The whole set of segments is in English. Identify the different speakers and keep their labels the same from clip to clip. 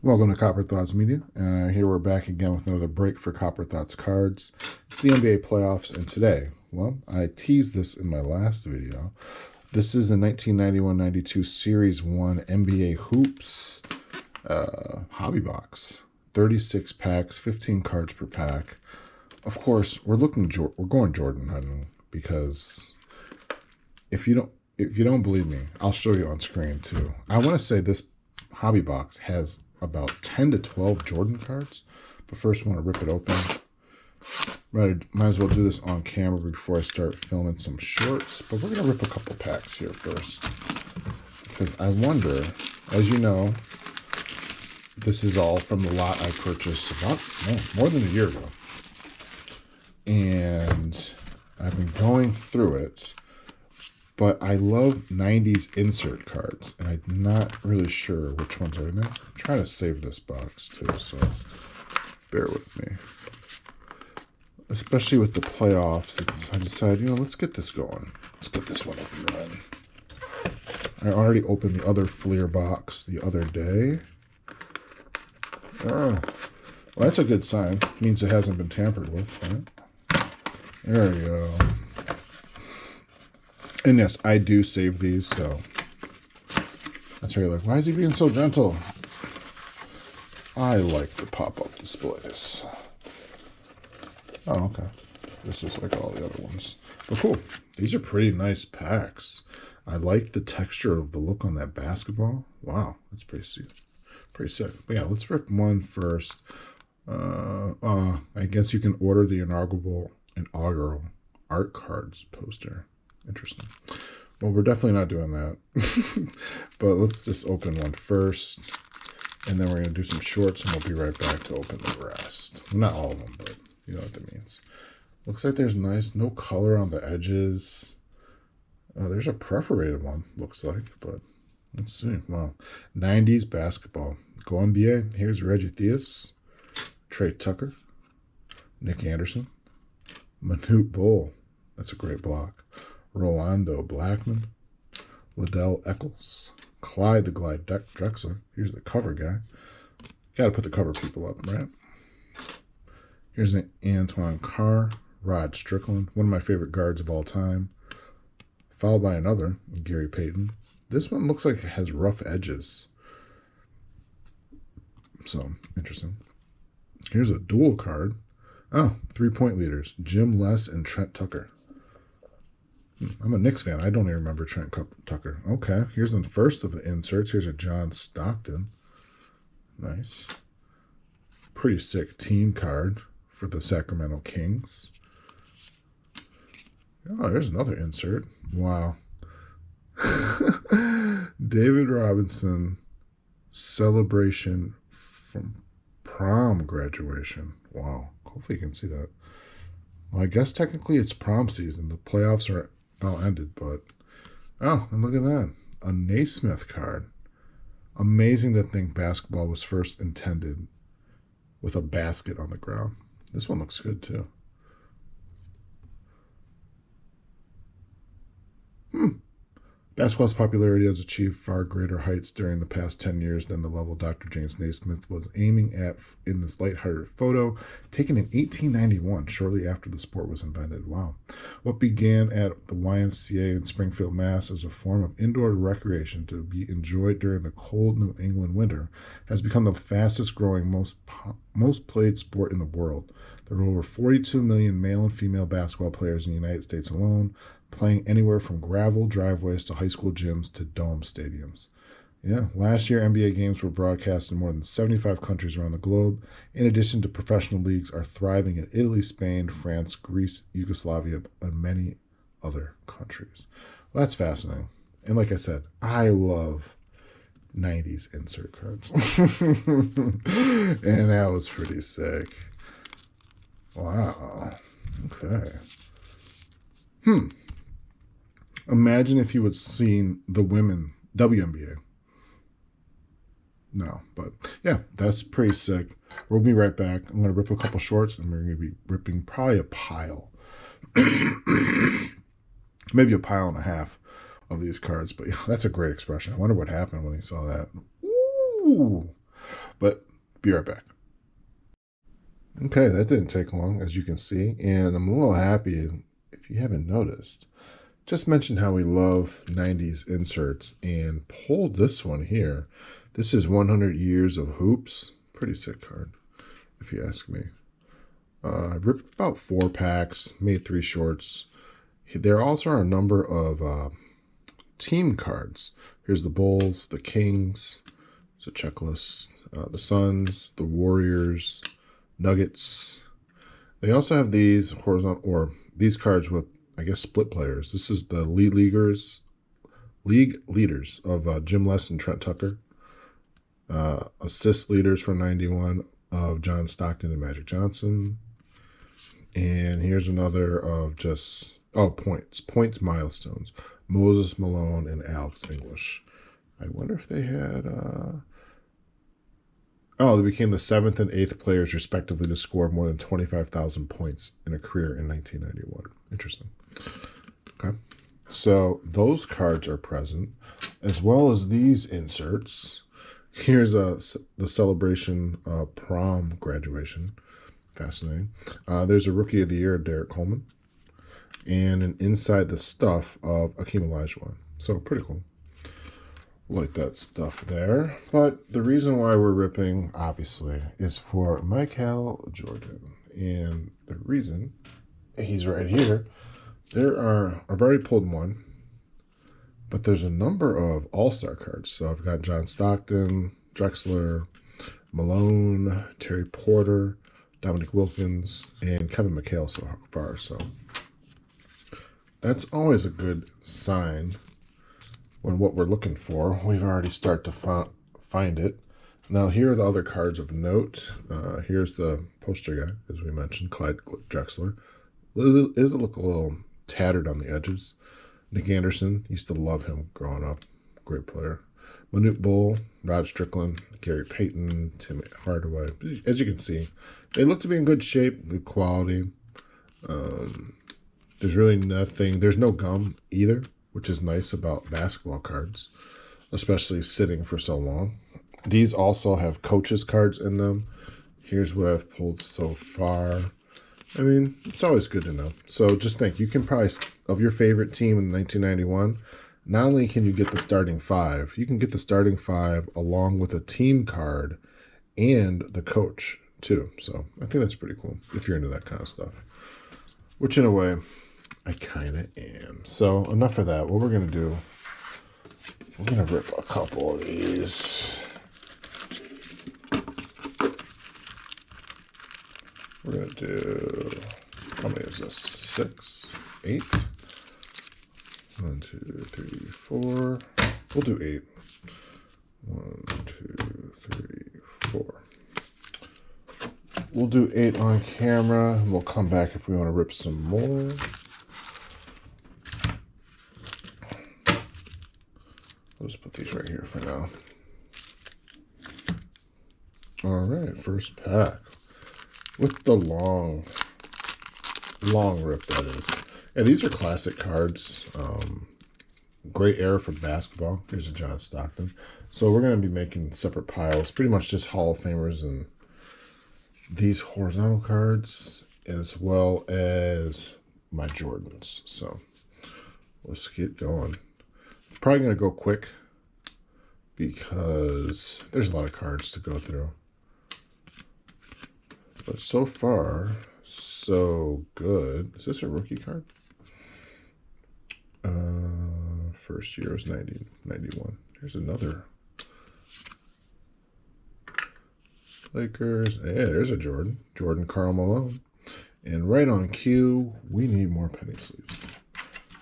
Speaker 1: Welcome to Copper Thoughts Media. Here we're back again with another break for Copper Thoughts Cards. It's the NBA playoffs, and today, well, I teased this in my last video. This is the 1991-92 Series 1 NBA Hoops hobby box. 36 packs, 15 cards per pack. Of course, we're going Jordan hunting because if you don't believe me, I'll show you on screen too. I want to say this hobby box has about 10 to 12 Jordan cards, but first I want to rip it open. Might as well do this on camera before I start filming some shorts, but we're going to rip a couple packs here first, because I wonder, as you know, this is all from the lot I purchased about more than a year ago, and I've been going through it. But I love 90s insert cards, and I'm not really sure which ones are in there. I'm trying to save this box, too, so bear with me. Especially with the playoffs, I decided, let's get this going. Let's get this one up and running. I already opened the other Fleer box the other day. Oh, well, that's a good sign. It means it hasn't been tampered with, right? There we go. And yes, I do save these, so that's why you're like, why is he being so gentle? I like the pop-up displays. Oh, okay. This is like all the other ones. But cool. These are pretty nice packs. I like the texture of the look on that basketball. Wow, that's pretty sick. Pretty sick. But yeah, let's rip one first. I guess you can order the inaugural art cards poster. Interesting. Well, we're definitely not doing that. But let's just open one first. And then we're going to do some shorts, and we'll be right back to open the rest. Well, not all of them, but you know what that means. Looks like there's no color on the edges. There's a perforated one, looks like. But let's see. Wow. 90s basketball. Go NBA. Here's Reggie Theus. Trey Tucker. Nick Anderson. Manute Bol. That's a great block. Rolando Blackman, Liddell Eccles, Clyde the Glide Drexler. Here's the cover guy. Got to put the cover people up, right? Here's an Antoine Carr, Rod Strickland, one of my favorite guards of all time. Followed by another, Gary Payton. This one looks like it has rough edges. So, interesting. Here's a dual card. Oh, 3-point leaders, Jim Les and Trent Tucker. I'm a Knicks fan. I don't even remember Trent Tucker. Okay, here's the first of the inserts. Here's a John Stockton. Nice. Pretty sick team card for the Sacramento Kings. Oh, there's another insert. Wow. David Robinson celebration from prom graduation. Wow. Hopefully you can see that. Well, I guess technically it's prom season. The playoffs are all ended, but oh, and look at that, a Naismith card. Amazing to think basketball was first intended with a basket on the ground. This one looks good too. Basketball's popularity has achieved far greater heights during the past 10 years than the level Dr. James Naismith was aiming at in this lighthearted photo taken in 1891, shortly after the sport was invented. Wow. What began at the YMCA in Springfield, Mass. As a form of indoor recreation to be enjoyed during the cold New England winter has become the fastest growing, most played sport in the world. There are over 42 million male and female basketball players in the United States alone, playing anywhere from gravel driveways to high school gyms to dome stadiums. Yeah, last year NBA games were broadcast in more than 75 countries around the globe. In addition to professional leagues are thriving in Italy, Spain, France, Greece, Yugoslavia, and many other countries. Well, that's fascinating. And like I said, I love 90s insert cards. And that was pretty sick. Wow. Okay. Imagine if you had seen the women WNBA. No, but yeah, that's pretty sick. We'll be right back. I'm going to rip a couple shorts, and we're going to be ripping probably a pile. Maybe a pile and a half of these cards. But yeah, that's a great expression. I wonder what happened when he saw that. Ooh. But be right back. Okay, that didn't take long, as you can see, and I'm a little happy, if you haven't noticed. Just mentioned how we love 90s inserts and pulled this one here. This is 100 Years of Hoops. Pretty sick card, if you ask me. I ripped about 4 packs, made 3 shorts. There also are a number of team cards. Here's the Bulls, the Kings. It's a checklist. The Suns, the Warriors, Nuggets. They also have these horizontal, or these cards with, I guess, split players. This is the league leaders of Jim Les and Trent Tucker. Assist leaders from 91 of John Stockton and Magic Johnson. And here's another of just, points milestones. Moses Malone and Alex English. I wonder if they had, they became the 7th and 8th players respectively to score more than 25,000 points in a career in 1991. Interesting. Okay. So those cards are present, as well as these inserts. Here's the celebration prom graduation. Fascinating. There's a Rookie of the Year, Derek Coleman, and an Inside the Stuff of Akeem Olajuwon. So pretty cool. Like that stuff there. But the reason why we're ripping, obviously, is for Michael Jordan. And the reason, he's right here. I've already pulled one, but there's a number of all-star cards. So I've got John Stockton, Drexler, Malone, Terry Porter, Dominic Wilkins, and Kevin McHale so far. So that's always a good sign when what we're looking for, we've already started to find it. Now, here are the other cards of note. Here's the poster guy, as we mentioned, Clyde Drexler. Does it look a little tattered on the edges? Nick Anderson, used to love him growing up. Great player. Manute Bol, Rod Strickland, Gary Payton, Tim Hardaway. As you can see, they look to be in good shape, good quality. There's really nothing. There's no gum either, which is nice about basketball cards, especially sitting for so long. These also have coaches cards in them. Here's what I've pulled so far. I mean, it's always good to know. So just think, you can probably, of your favorite team in 1991, not only can you get the starting 5, you can get the starting 5 along with a team card and the coach too. So I think that's pretty cool if you're into that kind of stuff, which in a way, I kind of am. So enough of that. What we're going to do, we're going to rip a couple of these. We're going to do, how many is this? 6, 8. 1, 2, 3, 4. We'll do 8. 1, 2, 3, 4. We'll do 8 on camera, and we'll come back if we want to rip some more. I'll just put these right here for now. All right, first pack with the long rip, that is. And these are classic cards. Great era for basketball. Here's a John Stockton. So we're going to be making separate piles, pretty much just Hall of Famers and these horizontal cards, as well as my Jordans. So let's get going. Probably going to go quick because there's a lot of cards to go through. But so far, so good. Is this a rookie card? First year was 91. Here's another. Lakers. Yeah, there's a Jordan. Jordan Karl Malone. And right on cue, we need more penny sleeves,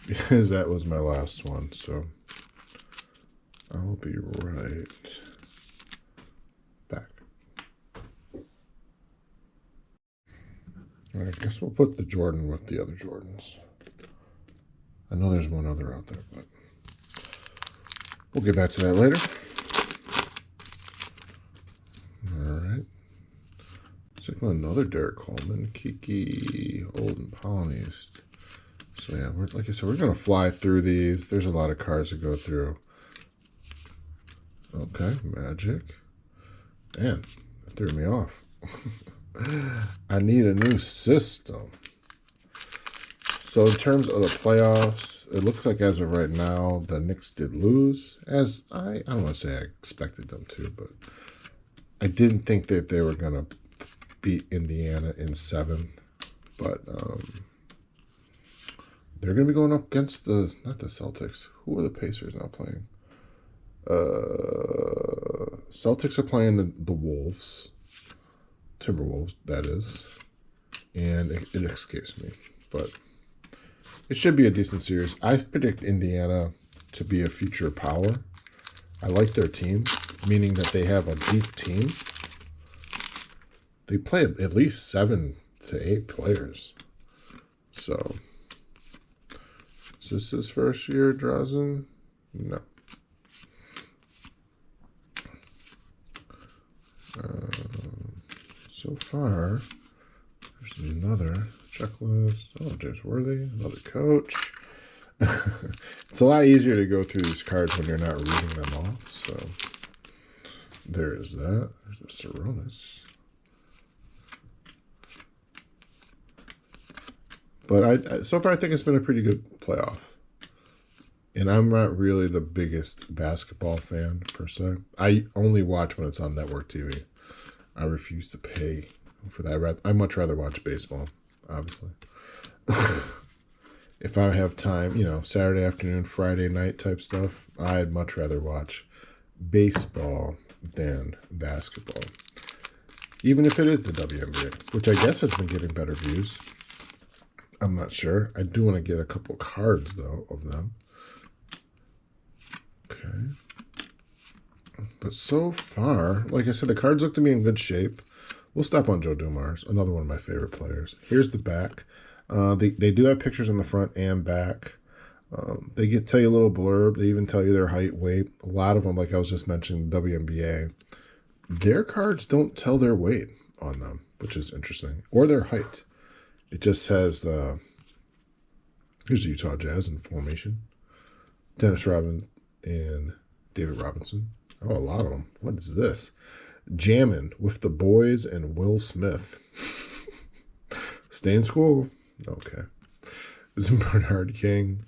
Speaker 1: because that was my last one. So I'll be right back. I guess we'll put the Jordan with the other Jordans. I know there's one other out there, but we'll get back to that later. All right. Let's take another Derek Coleman, Kiki, Old and Polished. So yeah, like I said, we're going to fly through these. There's a lot of cards to go through. Okay, Magic. Man, that threw me off. I need a new system. So in terms of the playoffs, it looks like as of right now, the Knicks did lose. As I don't want to say I expected them to, but I didn't think that they were going to beat Indiana in 7. But they're going to be going up against not the Celtics. Who are the Pacers now playing? Celtics are playing the Wolves. Timberwolves, that is. And it escapes me. But it should be a decent series. I predict Indiana to be a future power. I like their team, meaning that they have a deep team. They play at least 7 to 8 players. So, is this his first year, Drazen? No. So far, there's another checklist. Oh, James Worthy, another coach. It's a lot easier to go through these cards when you're not reading them all. So there is that. There's a Sarunas. But so far I think it's been a pretty good playoff. And I'm not really the biggest basketball fan per se. I only watch when it's on network TV. I refuse to pay for that. I'd much rather watch baseball, obviously. If I have time, Saturday afternoon, Friday night type stuff, I'd much rather watch baseball than basketball. Even if it is the WNBA, which I guess has been getting better views. I'm not sure. I do want to get a couple cards, though, of them. Okay. But so far, like I said, the cards look to be in good shape. We'll stop on Joe Dumars, another one of my favorite players. Here's the back. They do have pictures in the front and back. They tell you a little blurb. They even tell you their height, weight. A lot of them, like I was just mentioning, WNBA, their cards don't tell their weight on them, which is interesting, or their height. It just says here's the Utah Jazz in formation. Dennis Rodman and David Robinson. Oh, a lot of them. What is this? Jammin' with the Boys and Will Smith. Stay in school. Okay. This is Bernard King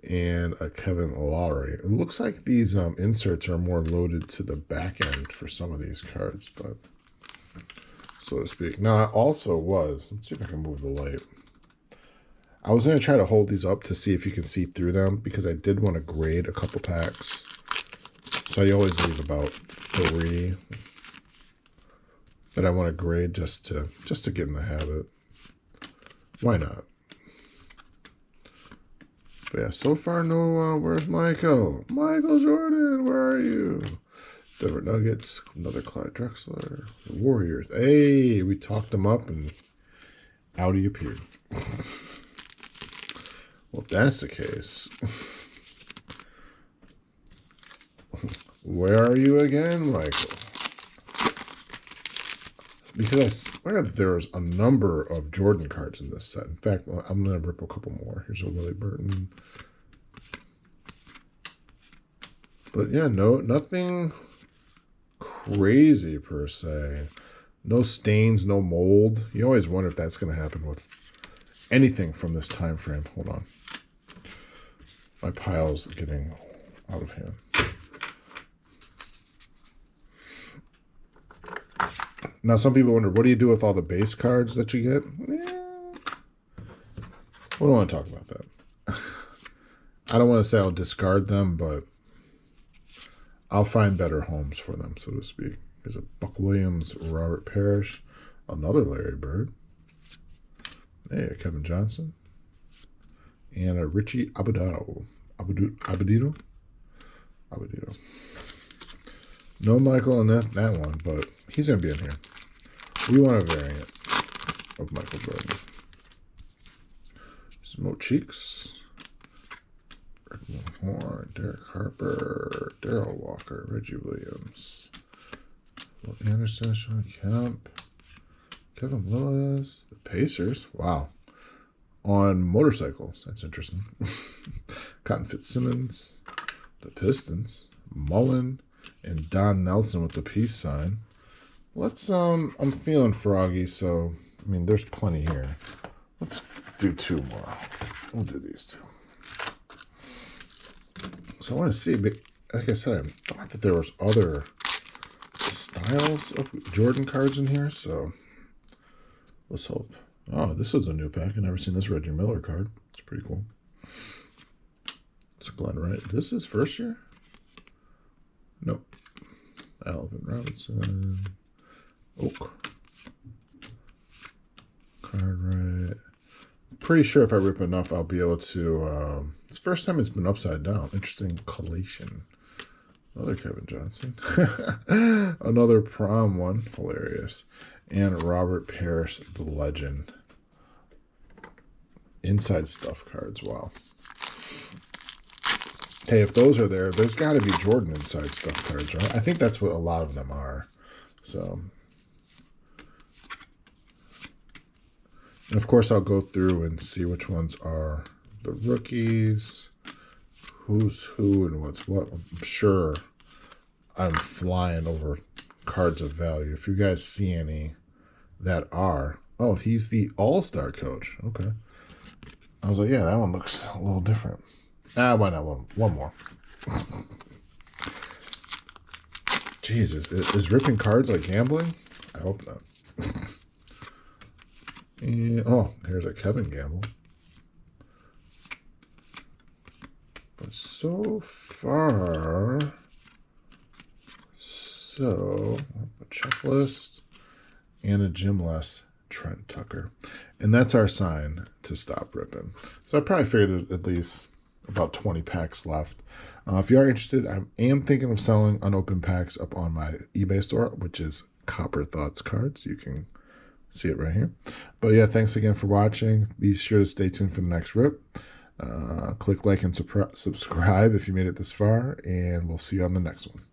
Speaker 1: and a Kevin Lowry. It looks like these inserts are more loaded to the back end for some of these cards, but so to speak. Now, I also let's see if I can move the light. I was going to try to hold these up to see if you can see through them because I did want to grade a couple packs. So I always leave about 3 that I want to grade just to get in the habit. Why not? But yeah, so far no, where's Michael? Michael Jordan, where are you? Denver Nuggets, another Clyde Drexler. The Warriors. Hey, we talked them up and out he appeared. Well, if that's the case, where are you again, Michael? Because I read that there was a number of Jordan cards in this set. In fact, I'm going to rip a couple more. Here's a Willie Burton. But yeah, nothing crazy per se. No stains, no mold. You always wonder if that's going to happen with anything from this time frame. Hold on. My pile's getting out of hand. Now, some people wonder, what do you do with all the base cards that you get? We don't want to talk about that. I don't want to say I'll discard them, but I'll find better homes for them, so to speak. There's a Buck Williams, Robert Parrish, another Larry Bird, hey, Kevin Johnson, and a Richie Abadito. No Michael in that one, but he's going to be in here. We want a variant of Michael Jordan. Some Mo Cheeks. Rick Horn, Derek Harper, Darrell Walker, Reggie Williams, Will Anderson, Sean Kemp, Kevin Lewis, the Pacers. Wow. On motorcycles. That's interesting. Cotton Fitzsimmons, the Pistons, Mullen, and Don Nelson with the peace sign. Let's, I'm feeling froggy, so, I mean, there's plenty here. Let's do 2 more. We'll do these 2. So I want to see, but like I said, I thought that there was other styles of Jordan cards in here, so let's hope. Oh, this is a new pack. I've never seen this Reggie Miller card. It's pretty cool. It's Glenn Wright. This is first year? Nope. Alvin Robinson. Oak. Card right. Pretty sure if I rip enough, I'll be able to. It's the first time it's been upside down. Interesting collation. Another Kevin Johnson. Another prom one. Hilarious. And Robert Parrish, the legend. Inside stuff cards. Wow. Hey, if those are there, there's got to be Jordan inside stuff cards, right? I think that's what a lot of them are. So. And of course, I'll go through and see which ones are the rookies, who's who, and what's what. I'm sure I'm flying over cards of value. If you guys see any that are, oh, he's the all-star coach. Okay. I was like, yeah, that one looks a little different. Ah, why not one more? Jesus, is ripping cards like gambling? I hope not. And, oh, here's a Kevin Gamble. But so far, a checklist and a gymless Trent Tucker. And that's our sign to stop ripping. So I probably figured there's at least about 20 packs left. If you are interested, I am thinking of selling unopened packs up on my eBay store, which is CopperThoughtsCards. You can see it right here. But yeah, thanks again for watching. Be sure to stay tuned for the next rip. Click like and subscribe if you made it this far, and we'll see you on the next one.